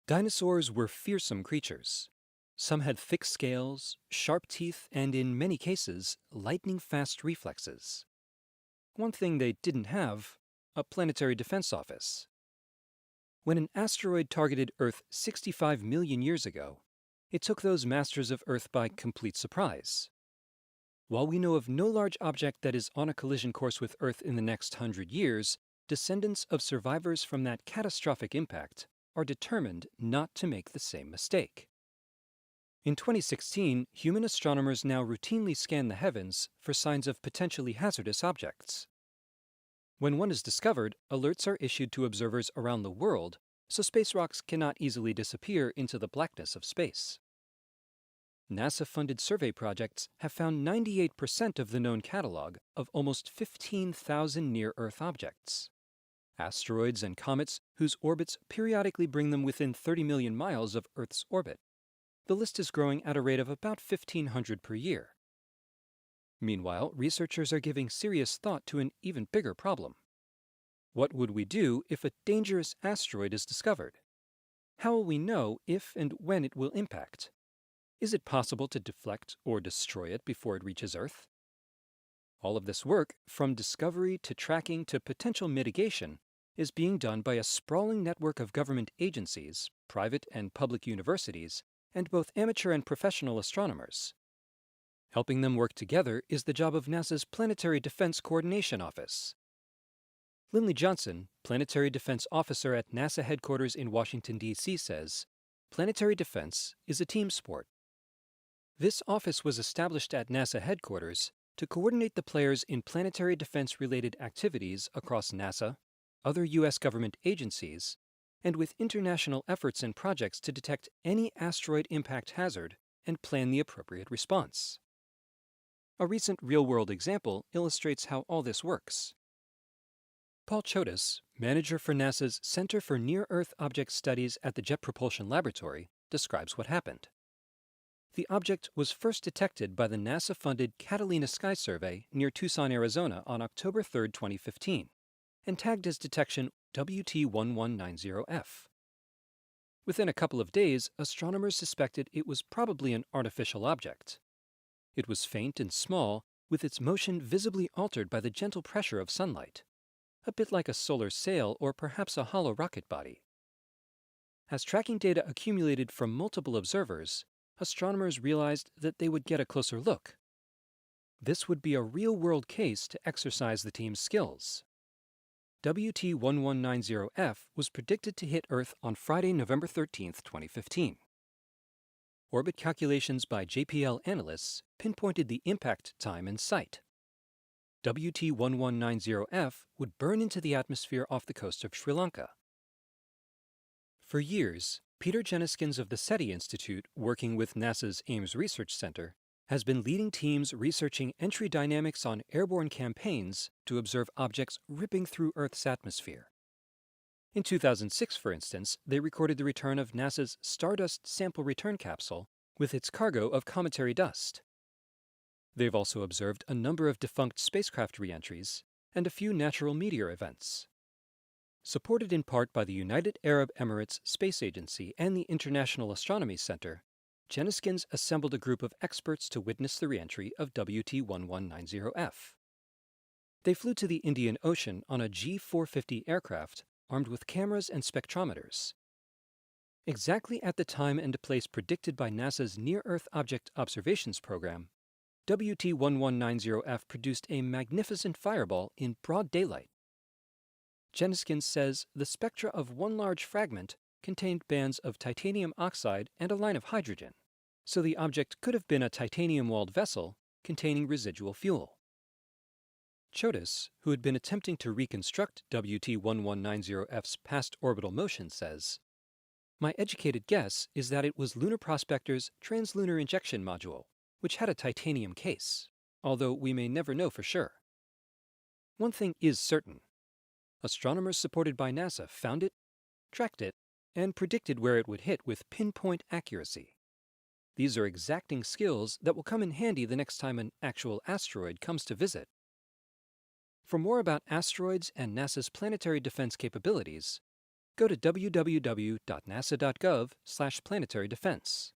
Dinosaurs were fearsome creatures. Some had thick scales, sharp teeth, and in many cases, lightning-fast reflexes. One thing they didn't have: a planetary defense office. When an asteroid targeted Earth 65 million years ago, it took those masters of Earth by complete surprise. While we know of no large object that is on a collision course with Earth in the next 100 years, descendants of survivors from that catastrophic impact are determined not to make the same mistake. In 2016, human astronomers now routinely scan the heavens for signs of potentially hazardous objects. When one is discovered, alerts are issued to observers around the world, so space rocks cannot easily disappear into the blackness of space. NASA-funded survey projects have found 98% of the known catalog of almost 15,000 near-Earth objects. Asteroids and comets whose orbits periodically bring them within 30 million miles of Earth's orbit. The list is growing at a rate of about 1,500 per year. Meanwhile, researchers are giving serious thought to an even bigger problem. What would we do if a dangerous asteroid is discovered? How will we know if and when it will impact? Is it possible to deflect or destroy it before it reaches Earth? All of this work, from discovery to tracking to potential mitigation, is being done by a sprawling network of government agencies, private and public universities, and both amateur and professional astronomers. Helping them work together is the job of NASA's Planetary Defense Coordination Office. Lindley Johnson, Planetary Defense Officer at NASA headquarters in Washington, D.C., says, "Planetary defense is a team sport." This office was established at NASA headquarters to coordinate the players in planetary defense-related activities across NASA, other U.S. government agencies, and with international efforts and projects to detect any asteroid impact hazard and plan the appropriate response. A recent real-world example illustrates how all this works. Paul Chodas, manager for NASA's Center for Near-Earth Object Studies at the Jet Propulsion Laboratory, describes what happened. The object was first detected by the NASA-funded Catalina Sky Survey near Tucson, Arizona on October 3, 2015, and tagged as detection WT1190F. Within a couple of days, astronomers suspected it was probably an artificial object. It was faint and small, with its motion visibly altered by the gentle pressure of sunlight, a bit like a solar sail or perhaps a hollow rocket body. As tracking data accumulated from multiple observers, astronomers realized that they would get a closer look. This would be a real-world case to exercise the team's skills. WT1190F was predicted to hit Earth on Friday, November 13, 2015. Orbit calculations by JPL analysts pinpointed the impact time and site. WT1190F would burn into the atmosphere off the coast of Sri Lanka. For years, Peter Jenniskens of the SETI Institute, working with NASA's Ames Research Center, has been leading teams researching entry dynamics on airborne campaigns to observe objects ripping through Earth's atmosphere. In 2006, for instance, they recorded the return of NASA's Stardust Sample Return Capsule with its cargo of cometary dust. They've also observed a number of defunct spacecraft re-entries and a few natural meteor events. Supported in part by the United Arab Emirates Space Agency and the International Astronomy Center, Jenniskens assembled a group of experts to witness the re-entry of WT1190F. They flew to the Indian Ocean on a G450 aircraft armed with cameras and spectrometers. Exactly at the time and place predicted by NASA's Near-Earth Object Observations Program, WT1190F produced a magnificent fireball in broad daylight. Jenniskens says the spectra of one large fragment contained bands of titanium oxide and a line of hydrogen, so the object could have been a titanium-walled vessel containing residual fuel. Chodas, who had been attempting to reconstruct WT1190F's past orbital motion, says, "My educated guess is that it was Lunar Prospector's Translunar Injection Module, which had a titanium case, although we may never know for sure. One thing is certain. Astronomers supported by NASA found it, tracked it, and predicted where it would hit with pinpoint accuracy. These are exacting skills that will come in handy the next time an actual asteroid comes to visit." For more about asteroids and NASA's planetary defense capabilities, go to www.nasa.gov/planetary defense.